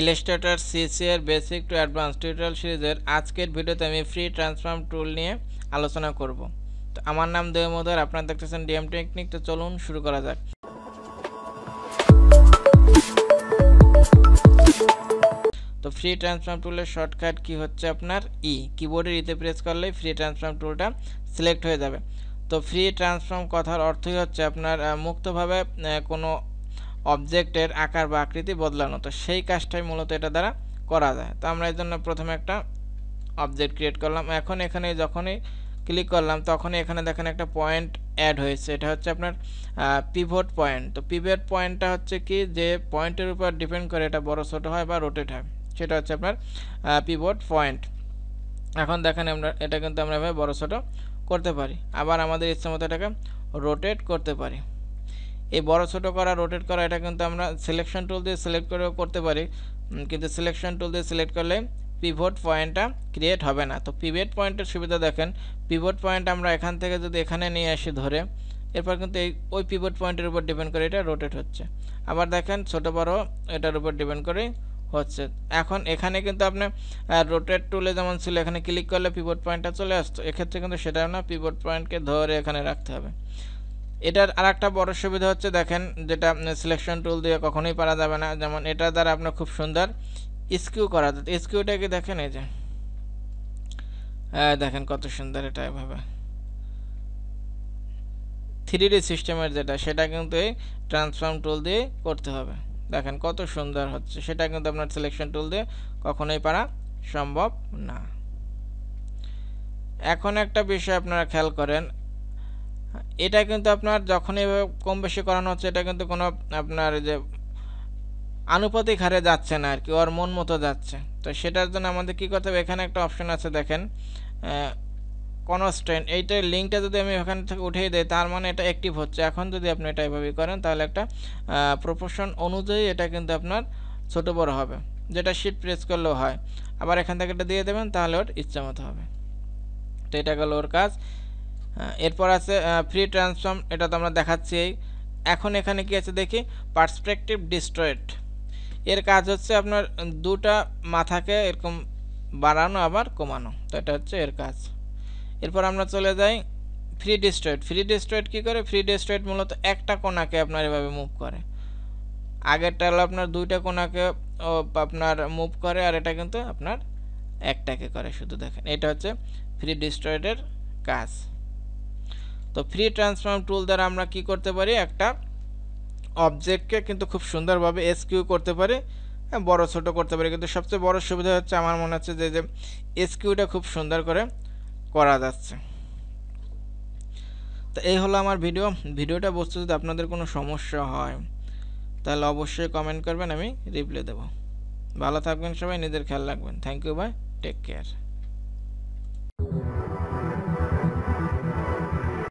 Illustrator CC এর basic to advance tutorial সিরিজের আজকের ভিডিওতে আমি ফ্রি ট্রান্সফর্ম টুল নিয়ে আলোচনা করব। তো আমার নাম দেবমোদর, আপনারা দেখতেছেন ডিএম টেকনিক। তো চলুন শুরু করা যাক। তো ফ্রি ট্রান্সফর্ম টুলের শর্টকাট কি হচ্ছে আপনার কিবোর্ডের ইতে প্রেস করলেই ফ্রি ট্রান্সফর্ম টুলটা সিলেক্ট হয়ে যাবে। তো ফ্রি ট্রান্সফর্ম কথার অর্থই হচ্ছে আপনার মুক্তভাবে কোনো অবজেক্টের আকার বা আকৃতি বদলানো। তো সেই কাজটাই মূলত এটা দ্বারা করা যায়। তো আমরা এর জন্য প্রথমে একটা অবজেক্ট ক্রিয়েট করলাম। এখন এখানে যখনই ক্লিক করলাম তখনই এখানে দেখেন একটা পয়েন্ট অ্যাড হয়েছে। এটা হচ্ছে আপনার পিভট পয়েন্ট। তো পিভট পয়েন্টটা হচ্ছে কি, যে পয়েন্টের উপর ডিপেন্ড করে এটা বড় ছোট হয় বা রোটেট হয়, সেটা হচ্ছে আপনার পিভট পয়েন্ট। এখন দেখেন আমরা এটা কিন্তু আমরা এভাবে বড় ছোট করতে পারি, আবার আমাদের ইচ্ছে মতো এটাকে রোটেট করতে পারি। এই বড় ছোট করা, রোটেট করা, এটা কিন্তু আমরা সিলেকশন টুল দিয়ে সিলেক্ট করেও করতে পারি, কিন্তু সিলেকশন টুল দিয়ে সিলেক্ট করলে পিভট পয়েন্টটা ক্রিয়েট হবে না। তো পিভট পয়েন্টের সুবিধা দেখেন, পিভট পয়েন্ট আমরা এখান থেকে যদি এখানে নিয়ে আসি ধরে, এরপর কিন্তু ওই পিভট পয়েন্টের উপর ডিপেন্ড করে এটা রোটেট হচ্ছে। আবার দেখেন ছোট বড় এটার উপর ডিপেন্ড করে হচ্ছে। এখন এখানে কিন্তু আপনি রোটেট টুলে যেমন ছিল, এখানে ক্লিক করলে পিভট পয়েন্টটা চলে আসতো, এক্ষেত্রে কিন্তু সেটা না, পিভট পয়েন্টকে ধরে এখানে রাখতে হবে। এটার আরেকটা বড় সুবিধা হচ্ছে দেখেন, যেটা সিলেকশন টুল দিয়ে কখনোই পারা যাবে না, যেমন এটা দ্বারা আপনার খুব সুন্দর স্কিউ করা যায়। স্কিউটাকে দেখেন, এই যে দেখেন কত সুন্দর, এটা এভাবে 3D সিস্টেমের যেটা, সেটা কিন্তু এই ট্রান্সফর্ম টুল দিয়ে করতে হবে। দেখেন কত সুন্দর হচ্ছে, সেটা কিন্তু আপনার সিলেকশন টুল দিয়ে কখনোই পারা সম্ভব না। এখন একটা বিষয় আপনারা খেয়াল করেন, এটা কিন্তু আপনার যখন এভাবে কম বেশি করানো হচ্ছে, এটা কিন্তু কোনো আপনার যে আনুপাতিক হারে যাচ্ছে না আর কি, ওর মন মতো যাচ্ছে। তো সেটার জন্য আমাদের কী করতে হবে, এখানে একটা অপশন আছে দেখেন কনস্ট্যান্ট। এইটার লিঙ্কটা যদি আমি এখান থেকে উঠিয়ে দিই, তার মানে এটা অ্যাক্টিভ হচ্ছে। এখন যদি আপনি এটা এভাবে করেন, তাহলে একটা প্রপোর্শন অনুযায়ী এটা কিন্তু আপনার ছোট বড় হবে, যেটা শিট প্রেস করলেও হয়। আবার এখান থেকে এটা দিয়ে দেবেন, তাহলে ওর ইচ্ছা মতো হবে। তো এটা গেল ওর কাজ। এরপর আছে ফ্রি ট্রান্সফর্ম, এটা তো আমরা দেখাচ্ছি। এখন এখানে কি আছে দেখি, পার্সপেক্টিভ ডিস্ট্রয়েড। এর কাজ হচ্ছে আপনার দুটা মাথাকে এরকম বাড়ানো আবার কমানো। তো এটা হচ্ছে এর কাজ। এরপর আমরা চলে যাই ফ্রি ডিস্ট্রয়েড। ফ্রি ডিস্ট্রয়েড কী করে, ফ্রি ডিস্ট্রয়েড মূলত একটা কোণাকে আপনার এভাবে মুভ করে। আগেরটা হলো আপনার দুইটা কোণাকে আপনার মুভ করে, আর এটা কিন্তু আপনার একটাকে করে শুধু। দেখেন এটা হচ্ছে ফ্রি ডিস্ট্রয়েডের কাজ। তো ফ্রি ট্রান্সফর্ম টুল দ্বারা আমরা কি করতে পারি, একটা অবজেক্টকে কিন্তু খুব সুন্দরভাবে এসকিউ করতে পারি, বড় ছোট করতে পারি। কিন্তু সবচেয়ে বড় সুবিধা হচ্ছে আমার মনে হচ্ছে যে এসকিউটা খুব সুন্দর করে করা যাচ্ছে। তো এই হলো আমার ভিডিওটা বুঝতে যদি আপনাদের কোনো সমস্যা হয়, তাহলে অবশ্যই কমেন্ট করবেন, আমি রিপ্লাই দেব। ভালো থাকবেন সবাই, নিজের খেয়াল রাখবেন। Thank you, bye, take care.